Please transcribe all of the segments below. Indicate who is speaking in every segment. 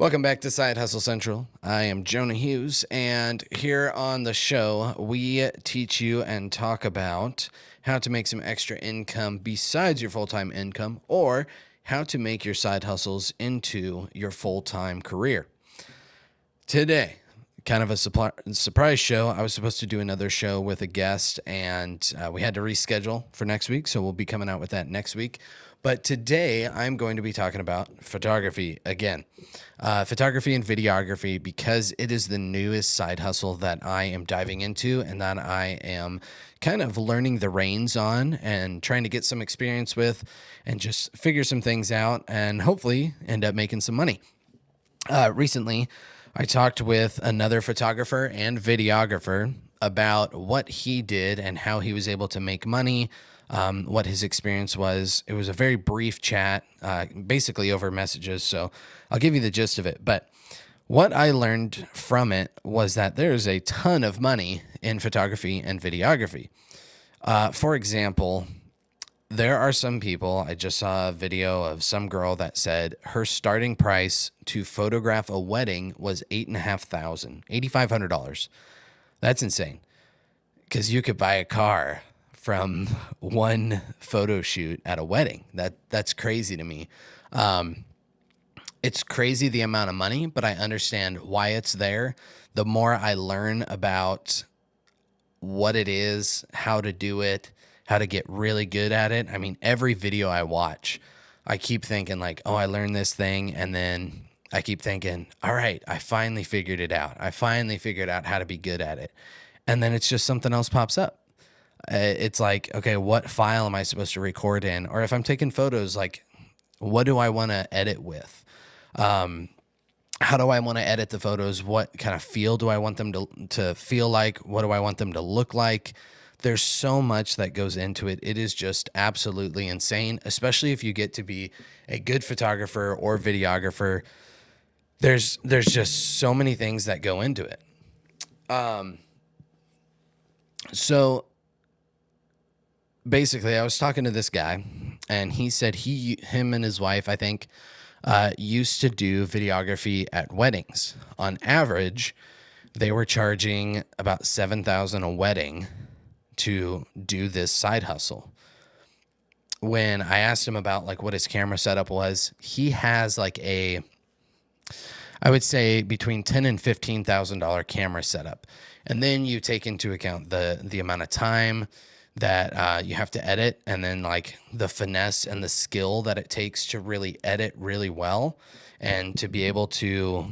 Speaker 1: Welcome back to Side Hustle Central. I am Jonah Hughes, and here on the show, we teach you and talk about how to make some extra income besides your full-time income, or how to make your side hustles into your full-time career. Today, kind of a surprise show. I was supposed to do another show with a guest, and we had to reschedule for next week, so we'll be coming out with that next week. But today, I'm going to be talking about photography again. Photography and videography, because it is the newest side hustle that I am diving into and that I am kind of learning the reins on and trying to get some experience with and just figure some things out and hopefully end up making some money. Recently, I talked with another photographer and videographer about what he did and how he was able to make money, what his experience was. It was a very brief chat, basically over messages, so I'll give you the gist of it. But what I learned from it was that there's a ton of money in photography and videography. For example, there are some people, I just saw a video of some girl that said her starting price to photograph a wedding was $8,500, $8,500. That's insane, because you could buy a car from one photo shoot at a wedding. That's crazy to me. It's crazy the amount of money, but I understand why it's there. The more I learn about what it is, how to do it, how to get really good at it. I mean, every video I watch, I keep thinking like, oh, I learned this thing. And then I keep thinking, all right, I finally figured it out. I finally figured out how to be good at it. And then it's just something else pops up. It's like, okay, what file am I supposed to record in? Or if I'm taking photos, like, what do I want to edit with? How do I want to edit the photos? What kind of feel do I want them to feel like? What do I want them to look like? There's so much that goes into it. It is just absolutely insane, especially if you get to be a good photographer or videographer. There's just so many things that go into it. So basically, I was talking to this guy, and he said him and his wife, I think, used to do videography at weddings. On average, they were charging about $7,000 a wedding to do this side hustle. When I asked him about like what his camera setup was, he has like I would say between $10,000 and $15,000 camera setup. And then you take into account the amount of time that you have to edit, and then like the finesse and the skill that it takes to really edit really well and to be able to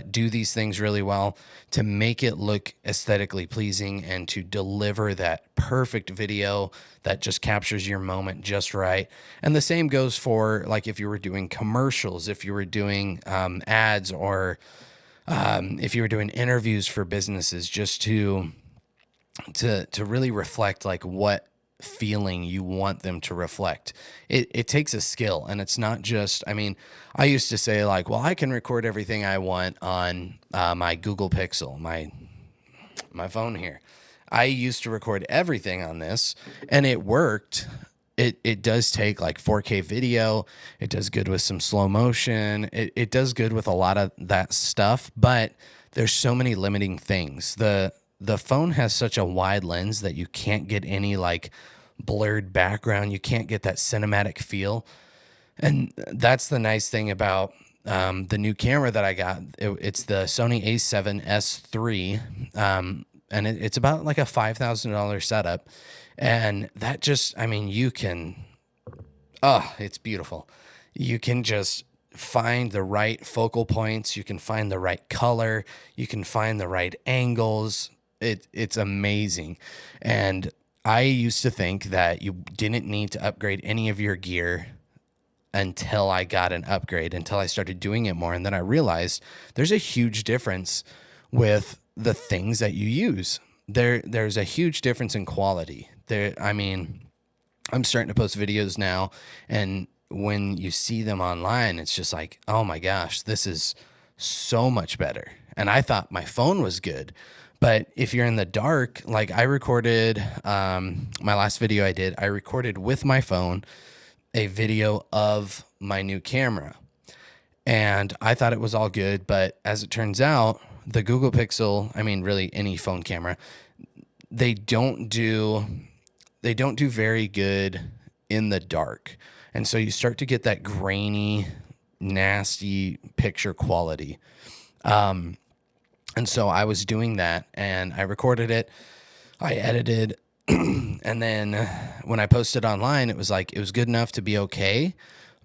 Speaker 1: do these things really well, to make it look aesthetically pleasing and to deliver that perfect video that just captures your moment just right. And the same goes for like if you were doing commercials, if you were doing ads, or if you were doing interviews for businesses, just to really reflect like what feeling you want them to reflect. It takes a skill, and it's not just, I mean, I used to say like, well, I can record everything I want on my Google Pixel, my phone here. I used to record everything on this, and it worked. It does take like 4K video. It does good with some slow motion. It does good with a lot of that stuff, but there's so many limiting things. The phone has such a wide lens that you can't get any like blurred background. You can't get that cinematic feel. And that's the nice thing about the new camera that I got. It's the Sony a7S III, and it's about like a $5,000 setup. And that just, I mean, it's beautiful. You can just find the right focal points. You can find the right color. You can find the right angles. It's amazing. And I used to think that you didn't need to upgrade any of your gear until I got an upgrade, until I started doing it more. And then I realized there's a huge difference with the things that you use. There's a huge difference in quality. I mean, I'm starting to post videos now, and when you see them online, it's just like, oh my gosh, this is so much better. And I thought my phone was good. But if you're in the dark, like I recorded, my last video I recorded with my phone a video of my new camera. And I thought it was all good, but as it turns out, the Google Pixel, I mean, really any phone camera, they don't do very good in the dark. And so you start to get that grainy, nasty picture quality. And so I was doing that, and I recorded it, I edited, and then when I posted online, it was good enough to be okay,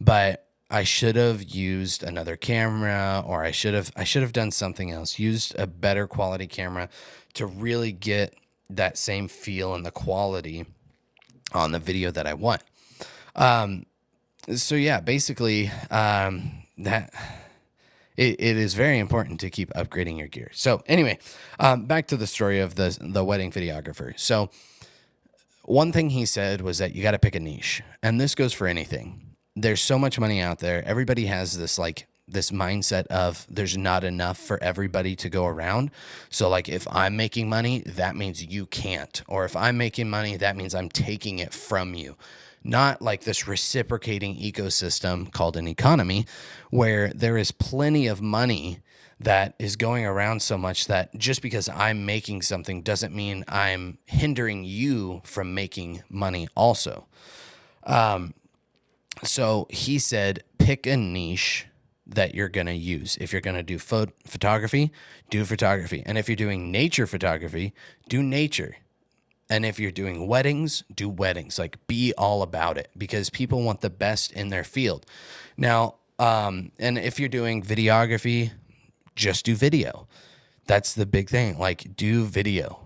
Speaker 1: but I should have used another camera, or I should have done something else, used a better quality camera to really get that same feel and the quality on the video that I want. So yeah, basically, that it is very important to keep upgrading your gear. So anyway, back to the story of the wedding videographer. So one thing he said was that you got to pick a niche, and this goes for anything. There's so much money out there. Everybody has this mindset of there's not enough for everybody to go around. So like, if I'm making money, that means you can't. Or if I'm making money, that means I'm taking it from you. Not like this reciprocating ecosystem called an economy, where there is plenty of money that is going around so much that just because I'm making something doesn't mean I'm hindering you from making money also. So he said, pick a niche that you're going to use. If you're going to do photography, do photography. And if you're doing nature photography, do nature. And if you're doing weddings, do weddings. Like, be all about it, because people want the best in their field. Now, and if you're doing videography, just do video. That's the big thing. Like, do video.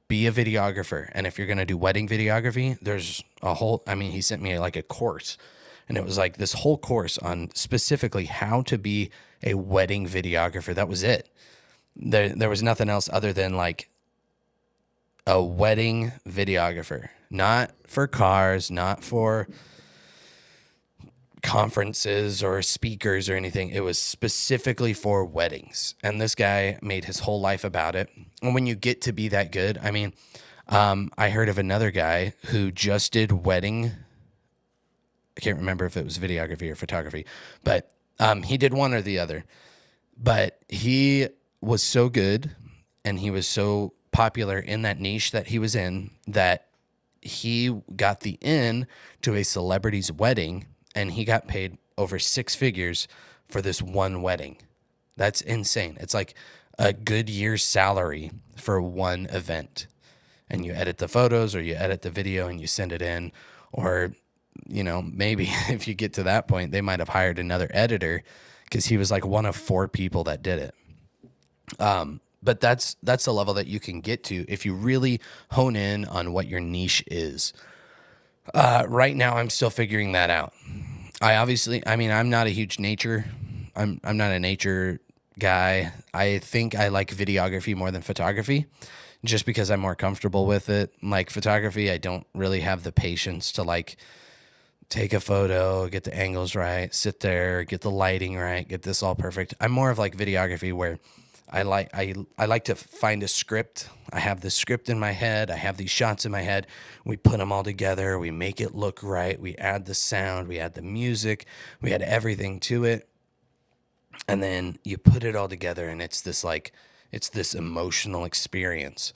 Speaker 1: Be a videographer. And if you're going to do wedding videography, there's a whole, I mean, he sent me like a course, and it was like this whole course on specifically how to be a wedding videographer. That was it. There was nothing else other than like a wedding videographer, not for cars, not for conferences or speakers or anything. It was specifically for weddings. And this guy made his whole life about it. And when you get to be that good, I mean, I heard of another guy who just did wedding. I can't remember if it was videography or photography, but he did one or the other. But he was so good, and he was so popular in that niche that he was in, that he got the in to a celebrity's wedding, and he got paid over 6 figures for this one wedding. That's insane. It's like a good year's salary for one event. And you edit the photos, or you edit the video and you send it in, or, you know, maybe if you get to that point, they might have hired another editor, because he was like one of 4 people that did it. But that's the level that you can get to if you really hone in on what your niche is. Right now, I'm still figuring that out. I'm not a huge nature. I'm not a nature guy. I think I like videography more than photography, just because I'm more comfortable with it. Like photography, I don't really have the patience to like take a photo, get the angles right, sit there, get the lighting right, get this all perfect. I'm more of like videography, where I like to find a script. I have the script in my head. I have these shots in my head. We put them all together. We make it look right. We add the sound. We add the music. We add everything to it. And then you put it all together, and it's this emotional experience.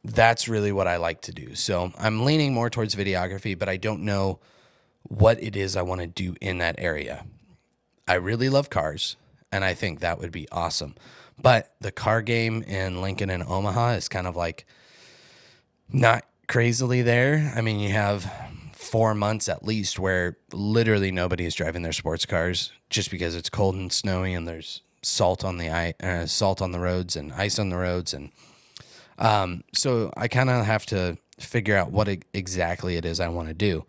Speaker 1: That's really what I like to do. So I'm leaning more towards videography, but I don't know what it is I want to do in that area. I really love cars, and I think that would be awesome. But the car game in Lincoln and Omaha is kind of like not crazily there. I mean, you have 4 months at least where literally nobody is driving their sports cars, just because it's cold and snowy, and there's salt on the roads and ice on the roads. And so I kind of have to figure out what exactly it is I want to do.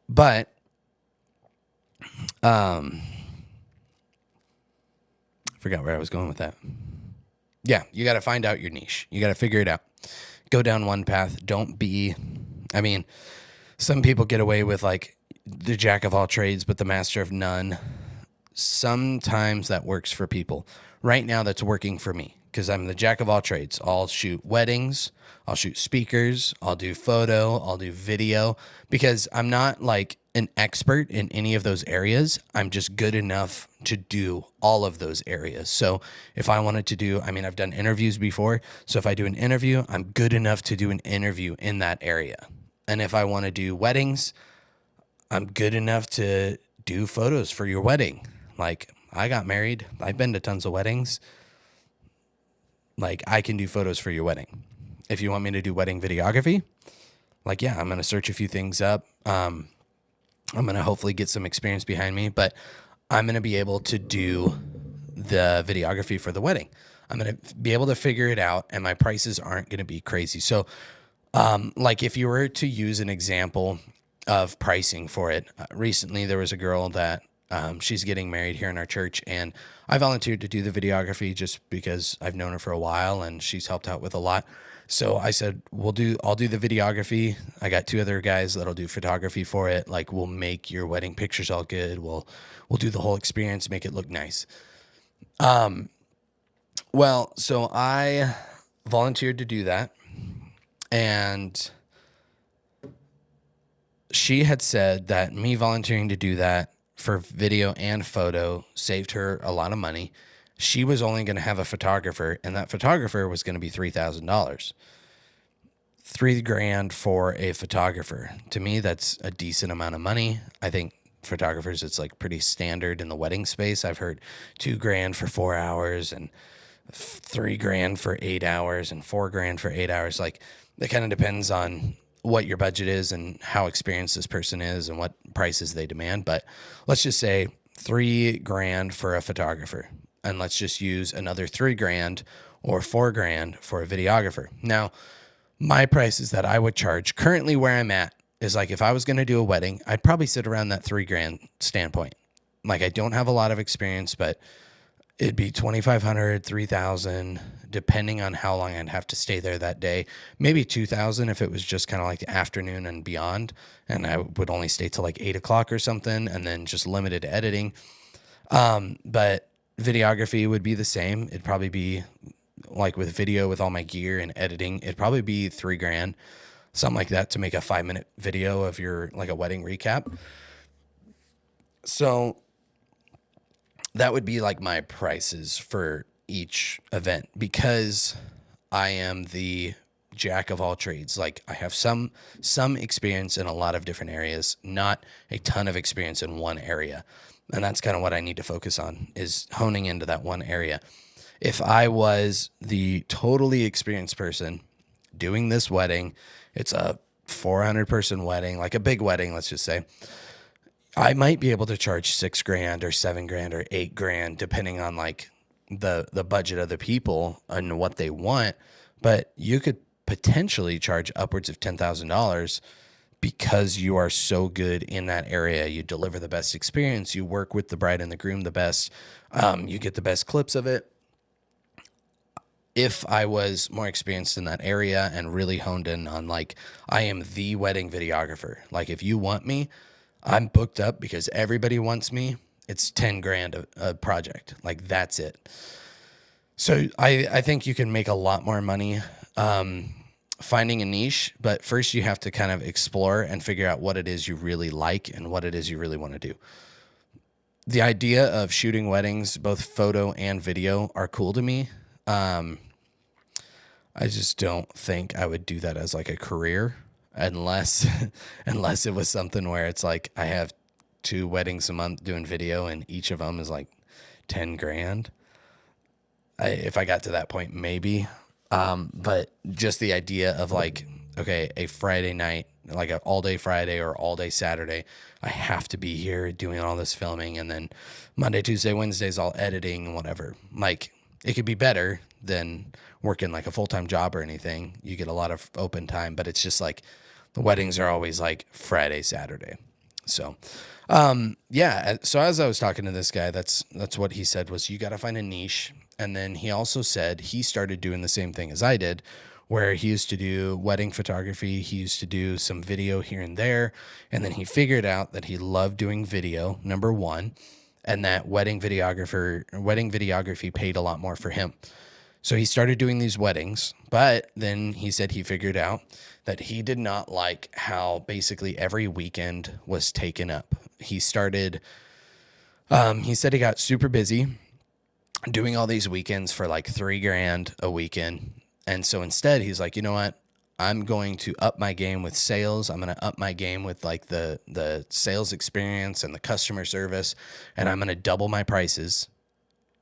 Speaker 1: But forgot where I was going with that. Yeah, you got to find out your niche. You got to figure it out. Go down one path. Some people get away with like the jack of all trades, but the master of none. Sometimes that works for people. Right now, that's working for me, because I'm the jack of all trades. I'll shoot weddings. I'll shoot speakers. I'll do photo. I'll do video, because I'm not like an expert in any of those areas. I'm just good enough to do all of those areas. So if I wanted to do, I mean, I've done interviews before. So if I do an interview, I'm good enough to do an interview in that area. And if I want to do weddings, I'm good enough to do photos for your wedding. Like, I got married. I've been to tons of weddings. Like, I can do photos for your wedding. If you want me to do wedding videography, like, yeah, I'm going to search a few things up. I'm going to hopefully get some experience behind me, but I'm going to be able to do the videography for the wedding. I'm going to be able to figure it out, and my prices aren't going to be crazy. So, like, if you were to use an example of pricing for it, recently there was a girl that she's getting married here in our church, and I volunteered to do the videography just because I've known her for a while and she's helped out with a lot. So I said, I'll do the videography. I got 2 other guys that'll do photography for it. Like, we'll make your wedding pictures all good. We'll do the whole experience, make it look nice. Well, so I volunteered to do that, and she had said that me volunteering to do that for video and photo saved her a lot of money. She was only going to have a photographer, and that photographer was going to be $3,000. $3,000 for a photographer. To me, that's a decent amount of money. I think photographers, it's like pretty standard in the wedding space. I've heard $2,000 for 4 hours and $3,000 for 8 hours and $4,000 for 8 hours. Like, that kind of depends on what your budget is and how experienced this person is and what prices they demand. But let's just say $3,000 for a photographer, and let's just use another $3,000 or $4,000 for a videographer. Now, my prices that I would charge currently where I'm at is, like, if I was going to do a wedding, I'd probably sit around that $3,000 standpoint. Like, I don't have a lot of experience, but it'd be $2,500, $3,000, depending on how long I'd have to stay there that day. Maybe $2,000 if it was just kind of like the afternoon and beyond, and I would only stay till like 8 o'clock or something, and then just limited editing. But videography would be the same. It'd probably be like with video, with all my gear and editing, it'd probably be $3,000, something like that, to make a 5-minute video of your, like, a wedding recap. So that would be like my prices for each event, because I am the jack of all trades. Like, I have some experience in a lot of different areas, not a ton of experience in one area. And that's kind of what I need to focus on, is honing into that one area. If I was the totally experienced person doing this wedding, it's a 400-person wedding, like a big wedding, let's just say, I might be able to charge $6,000 or $7,000 or $8,000, depending on, like, the budget of the people and what they want. But you could potentially charge upwards of $10,000 because you are so good in that area. You deliver the best experience. You work with the bride and the groom the best. You get the best clips of it. If I was more experienced in that area and really honed in on, like, I am the wedding videographer. Like, if you want me, I'm booked up because everybody wants me. It's $10,000 a project. Like, that's it. So I think you can make a lot more money finding a niche, but first you have to kind of explore and figure out what it is you really like and what it is you really want to do. The idea of shooting weddings, both photo and video, are cool to me. I just don't think I would do that as, like, a career, unless it was something where it's like I have 2 weddings a month doing video and each of them is like $10,000. If I got to that point, maybe. But just the idea of, like, okay, a Friday night, like an all-day Friday or all-day Saturday, I have to be here doing all this filming, and then Monday, Tuesday, Wednesday's all editing and whatever. Like, it could be better than working like a full-time job or anything. You get a lot of open time, but it's just like the weddings are always like Friday, Saturday. So, yeah. So as I was talking to this guy, that's what he said was, you got to find a niche. And then he also said he started doing the same thing as I did, where he used to do wedding photography. He used to do some video here and there. And then he figured out that he loved doing video, number one, and that wedding videography paid a lot more for him. So he started doing these weddings, but then he said he figured out that he did not like how basically every weekend was taken up. He said he got super busy doing all these weekends for like $3,000 a weekend. And so instead he's like, you know what? I'm going to up my game with sales. I'm going to up my game with like the sales experience and the customer service. And I'm going to double my prices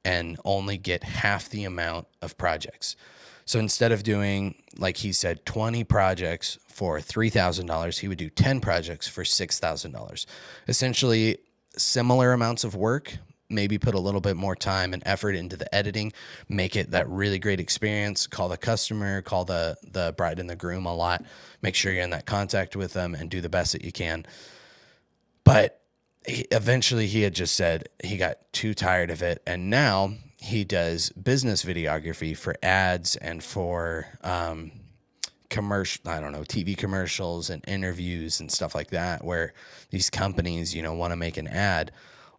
Speaker 1: and only get half the amount of projects. So instead of doing, like he said, 20 projects for $3,000, he would do 10 projects for $6,000. Essentially similar amounts of work, maybe put a little bit more time and effort into the editing, make it that really great experience, call the customer, call the bride and the groom a lot, make sure you're in that contact with them and do the best that you can. But eventually he had just said he got too tired of it. And now he does business videography for ads and for TV commercials and interviews and stuff like that, where these companies, want to make an ad.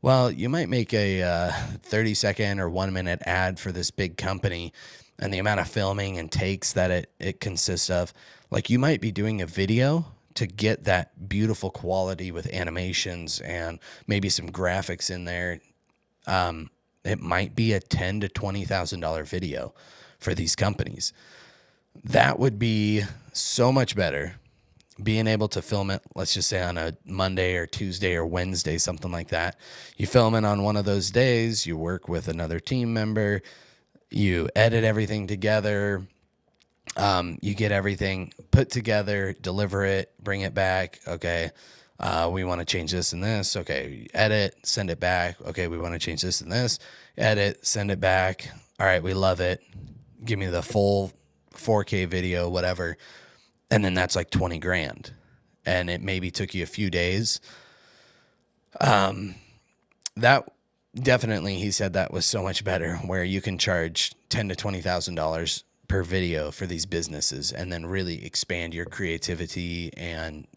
Speaker 1: Well, you might make a 30-second or 1-minute ad for this big company, and the amount of filming and takes that it consists of, like you might be doing a video to get that beautiful quality with animations and maybe some graphics in there. It might be a $10,000 to $20,000 video for these companies. That would be so much better being able to film it, let's just say on a Monday or Tuesday or Wednesday, something like that. You film it on one of those days, you work with another team member, you edit everything together, you get everything put together, deliver it, bring it back. Okay, we want to change this and this. Okay, edit, send it back. Okay, we want to change this and this. Edit, send it back. All right, we love it. Give me the full 4K video, whatever. And then that's like $20,000. And it maybe took you a few days. That definitely, he said that was so much better, where you can charge $10,000 to $20,000 per video for these businesses and then really expand your creativity and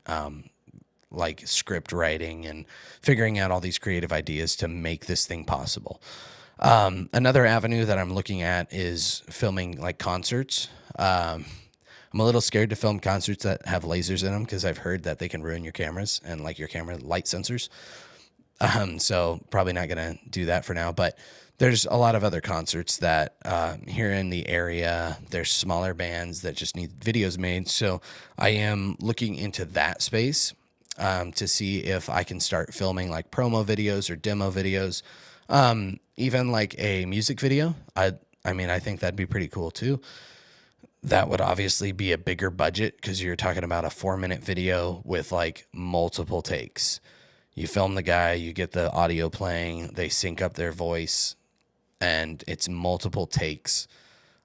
Speaker 1: like script writing and figuring out all these creative ideas to make this thing possible. Another avenue that I'm looking at is filming like concerts. I'm a little scared to film concerts that have lasers in them because I've heard that they can ruin your cameras and like your camera light sensors. So probably not going to do that for now, but there's a lot of other concerts that here in the area, there's smaller bands that just need videos made. So I am looking into that space to see if I can start filming like promo videos or demo videos, even like a music video. I think that'd be pretty cool too. That would obviously be a bigger budget because you're talking about a 4-minute video with like multiple takes. You film the guy, you get the audio playing, they sync up their voice, and it's multiple takes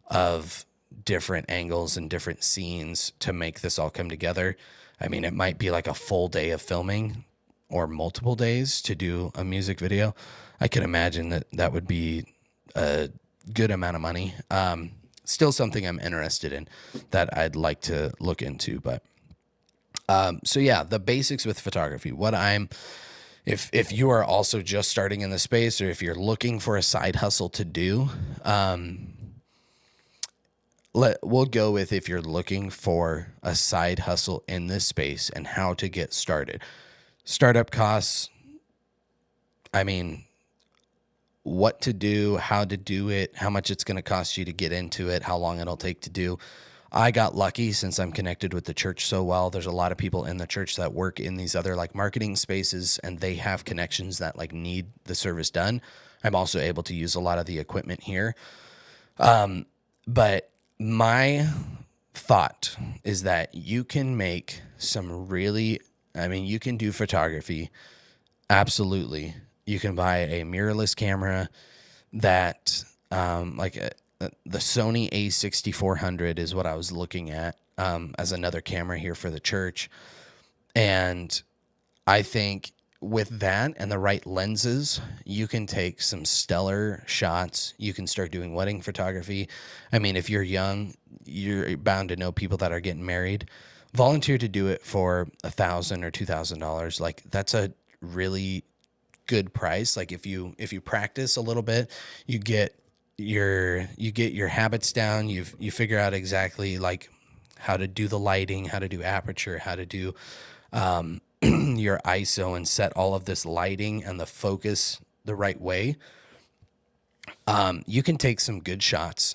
Speaker 1: of different angles and different scenes to make this all come together. I mean, it might be like a full day of filming or multiple days to do a music video. I can imagine that would be a good amount of money. Still something I'm interested in that I'd like to look into. But so yeah, the basics with photography. If you are also just starting in the space, or if you're looking for a side hustle to do, we'll go with if you're looking for a side hustle in this space and how to get started. Startup costs, I mean, what to do, how to do it, how much it's going to cost you to get into it, how long it'll take to do. I got lucky since I'm connected with the church so well. There's a lot of people in the church that work in these other like marketing spaces, and they have connections that like need the service done. I'm also able to use a lot of the equipment here. But my thought is that you can make you can do photography. Absolutely. You can buy a mirrorless camera that, the Sony A6400 is what I was looking at as another camera here for the church. And I think with that and the right lenses, you can take some stellar shots. You can start doing wedding photography. I mean, if you're young, you're bound to know people that are getting married. Volunteer to do it for $1,000 or $2,000. Like, that's a really good price. Like if you practice a little bit, you get you get your habits down, you figure out exactly like how to do the lighting, how to do aperture, how to do your ISO and set all of this lighting and the focus the right way, you can take some good shots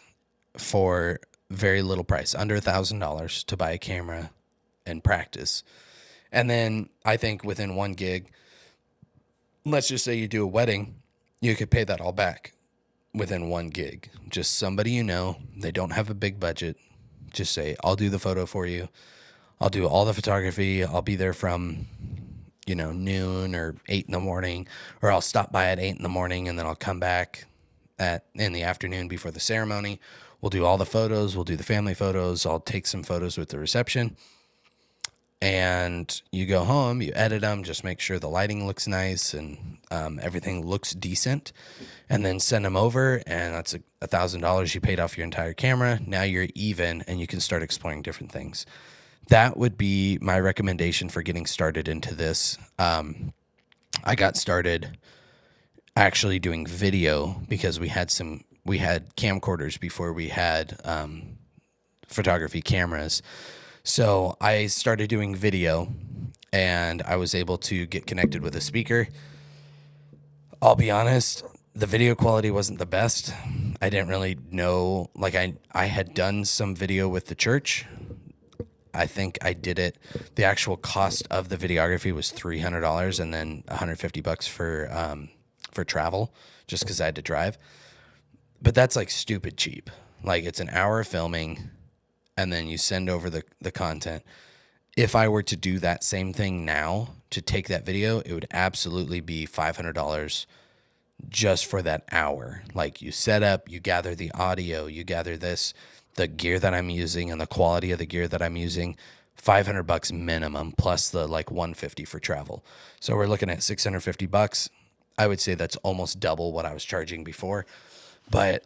Speaker 1: for very little price, under $1,000 to buy a camera and practice. And then I think within 1 gig, let's just say you do a wedding, you could pay that all back within 1 gig. Just somebody you know, they don't have a big budget. Just say, I'll do the photo for you. I'll do all the photography. I'll be there from, noon or 8 in the morning, or I'll stop by at 8 in the morning and then I'll come back in the afternoon before the ceremony. We'll do all the photos. We'll do the family photos. I'll take some photos with the reception. And you go home, you edit them, just make sure the lighting looks nice and everything looks decent, and then send them over. And that's $1,000 you paid off your entire camera. Now you're even, and you can start exploring different things. That would be my recommendation for getting started into this. I got started actually doing video because we had camcorders before we had photography cameras. So I started doing video, and I was able to get connected with a speaker. I'll be honest, the video quality wasn't the best. I didn't really know, like I had done some video with the church. I think I did it. The actual cost of the videography was $300 and then $150 for travel, just because I had to drive. But that's like stupid cheap. Like it's an hour of filming, and then you send over the content. If I were to do that same thing now, to take that video, it would absolutely be $500 just for that hour. Like you set up, you gather the audio, you gather the gear that I'm using and the quality of the gear that I'm using, $500 minimum, plus the like $150 for travel. So we're looking at $650. I would say that's almost double what I was charging before. But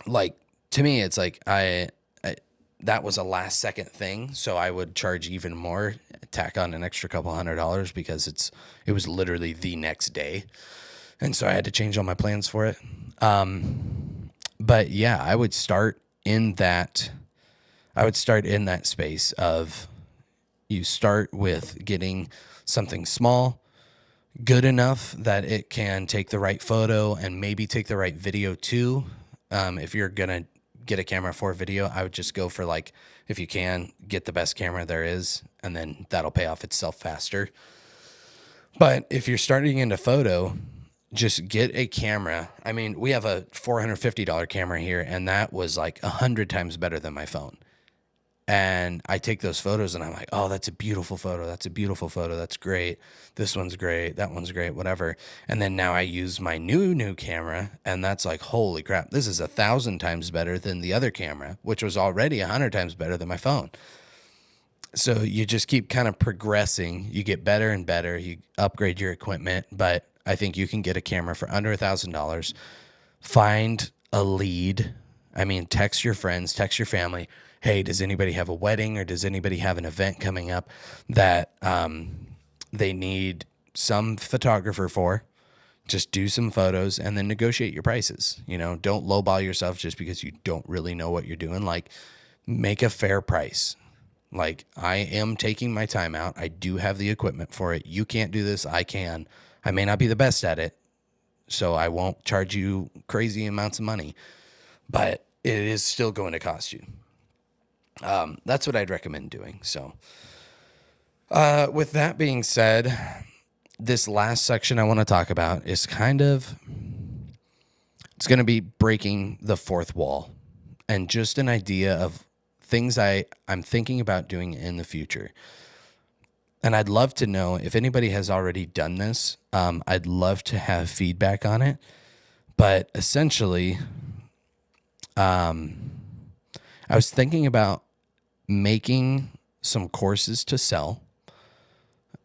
Speaker 1: like, to me, it's like that was a last second thing. So I would charge even more, tack on an extra couple $100 because it was literally the next day. And so I had to change all my plans for it. But yeah, I would start in that space of, you start with getting something small, good enough that it can take the right photo and maybe take the right video too. If you're going to get a camera for video, I would just go for, like, if you can, get the best camera there is, and then that'll pay off itself faster. But if you're starting into photo, just get a camera. I mean, we have a $450 camera here, and that was like 100 times better than my phone. And I take those photos and I'm like, oh, that's a beautiful photo. That's a beautiful photo. That's great. This one's great. That one's great, whatever. And then now I use my new camera, and that's like, holy crap, this is 1,000 times better than the other camera, which was already 100 times better than my phone. So you just keep kind of progressing. You get better and better. You upgrade your equipment, but I think you can get a camera for under $1,000. Find a lead. I mean, text your friends, text your family. Hey, does anybody have a wedding, or does anybody have an event coming up that they need some photographer for? Just do some photos and then negotiate your prices. Don't lowball yourself just because you don't really know what you're doing. Like, make a fair price. Like, I am taking my time out. I do have the equipment for it. You can't do this. I can. I may not be the best at it, so I won't charge you crazy amounts of money, but it is still going to cost you. That's what I'd recommend doing. So, with that being said, this last section I want to talk about is it's going to be breaking the fourth wall, and just an idea of things I'm thinking about doing in the future. And I'd love to know if anybody has already done this. I'd love to have feedback on it. But essentially, I was thinking about making some courses to sell.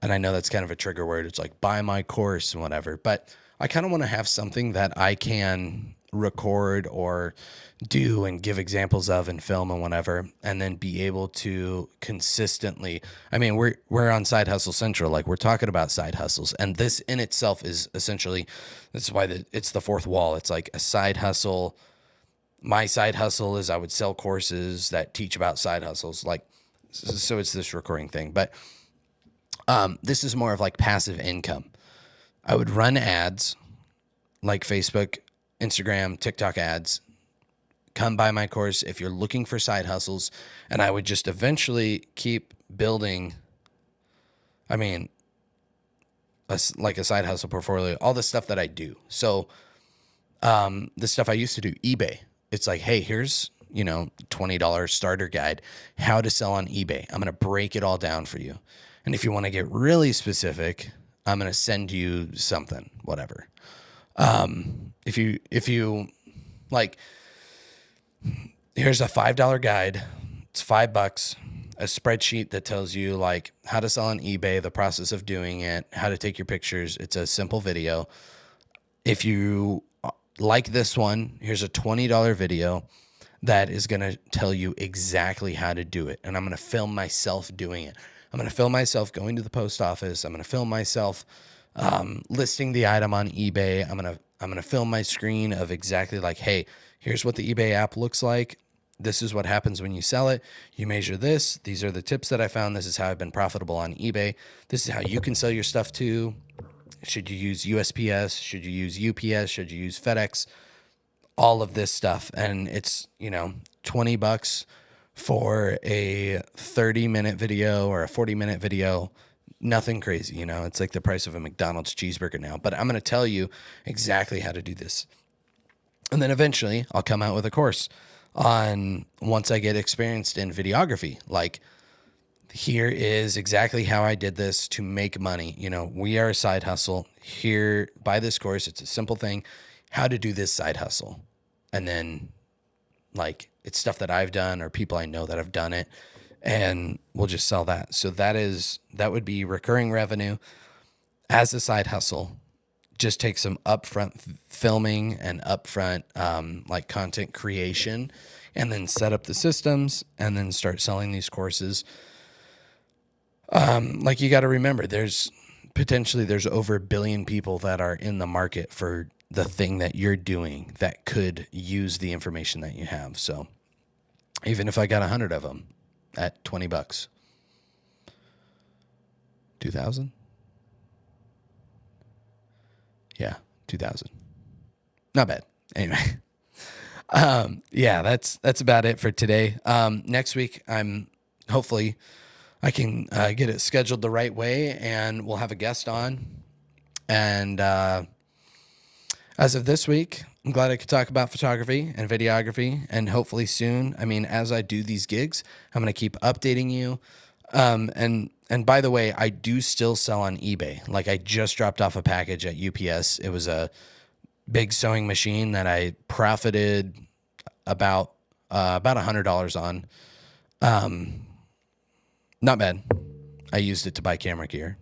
Speaker 1: And I know that's kind of a trigger word. It's like, buy my course and whatever. But I kind of want to have something that I can record or do and give examples of and film and whatever, and then be able to consistently, I mean, we're on Side Hustle Central, like we're talking about side hustles, and this in itself is essentially, this is why it's the fourth wall. It's like a side hustle. My side hustle is I would sell courses that teach about side hustles, like, so it's this recurring thing. But this is more of like passive income. I would run ads like Facebook, Instagram, TikTok ads. Come buy my course if you're looking for side hustles. And I would just eventually keep building, I mean, like a side hustle portfolio, all the stuff that I do. So the stuff I used to do, eBay. It's like, hey, here's, $20 starter guide, how to sell on eBay. I'm going to break it all down for you. And if you want to get really specific, I'm going to send you something, whatever. If you like, here's a $5 guide. It's $5, a spreadsheet that tells you like how to sell on eBay, the process of doing it, how to take your pictures. It's a simple video. If you like this one, here's a $20 video that is going to tell you exactly how to do it. And I'm going to film myself doing it. I'm going to film myself going to the post office. I'm going to film myself listing the item on eBay. I'm going to film my screen of exactly like, hey, here's what the eBay app looks like. This is what happens when you sell it. You measure this. These are the tips that I found. This is how I've been profitable on eBay. This is how you can sell your stuff too. Should you use USPS? Should you use UPS? Should you use FedEx? All of this stuff. And it's, $20 for a 30-minute video or a 40-minute video. Nothing crazy, it's like the price of a McDonald's cheeseburger now, but I'm going to tell you exactly how to do this. And then eventually I'll come out with a course on, once I get experienced in videography, like, here is exactly how I did this to make money. We are a side hustle. Here, buy this course. It's a simple thing, how to do this side hustle. And then like, it's stuff that I've done or people I know that have done it, and we'll just sell that. So that would be recurring revenue as a side hustle. Just take some upfront filming and upfront like content creation, and then set up the systems and then start selling these courses. Like, you got to remember, there's over 1 billion people that are in the market for the thing that you're doing that could use the information that you have. So even if I got 100 of them at $20, 2,000. Yeah. 2,000. Not bad. Anyway. Yeah, that's about it for today. Next week, hopefully I can get it scheduled the right way, and we'll have a guest on. And as of this week, I'm glad I could talk about photography and videography, and hopefully soon, as I do these gigs, I'm going to keep updating you. And by the way, I do still sell on eBay. Like, I just dropped off a package at UPS. It was a big sewing machine that I profited about $100 on. Not bad. I used it to buy camera gear.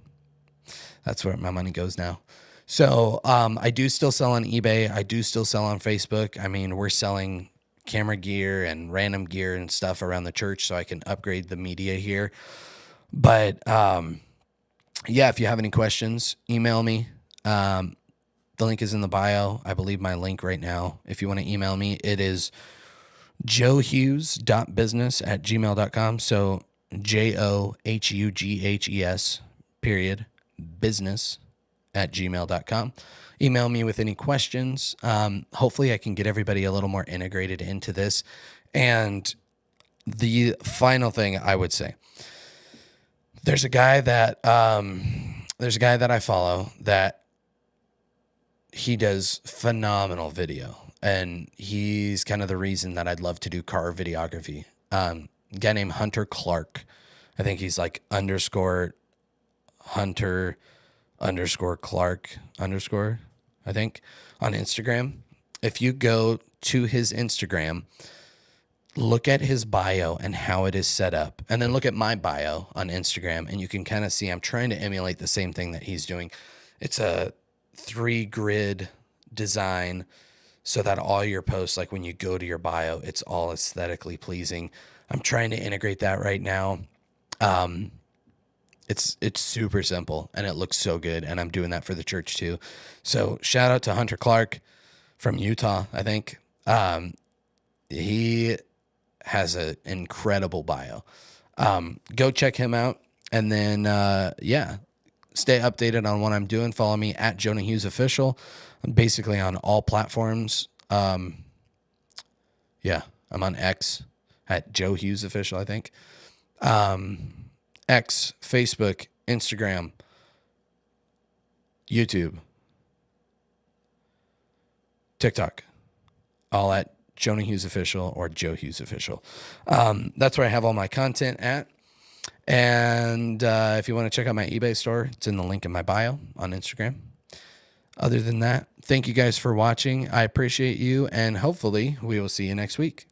Speaker 1: That's where my money goes now. So I do still sell on eBay. I do still sell on Facebook. We're selling camera gear and random gear and stuff around the church so I can upgrade the media here. But yeah, if you have any questions, email me. The link is in the bio. I believe my link right now, if you want to email me, it is joehughes.business@gmail.com. So JOHUGHES business@gmail.com. Email me with any questions. Hopefully I can get everybody a little more integrated into this. And the final thing I would say, there's a guy that I follow that he does phenomenal video, and he's kind of the reason that I'd love to do car videography. A guy named Hunter Clark. I think he's like _Hunter_Clark_ I think, on Instagram. If you go to his Instagram, look at his bio and how it is set up, and then look at my bio on Instagram, and you can kind of see I'm trying to emulate the same thing that he's doing. It's a 3-grid design so that all your posts, like when you go to your bio, it's all aesthetically pleasing. I'm trying to integrate that right now. It's super simple and it looks so good, and I'm doing that for the church too. So shout out to Hunter Clark from Utah, I think. He has an incredible bio. Go check him out, and then stay updated on what I'm doing. Follow me at Jonah Hughes Official. I'm basically on all platforms. I'm on X at Joe Hughes Official, I think. X, Facebook, Instagram, YouTube, TikTok, all at Jonah Hughes Official or Joe Hughes Official. That's where I have all my content at. And if you want to check out my eBay store, it's in the link in my bio on Instagram. Other than that, thank you guys for watching. I appreciate you, and hopefully we will see you next week.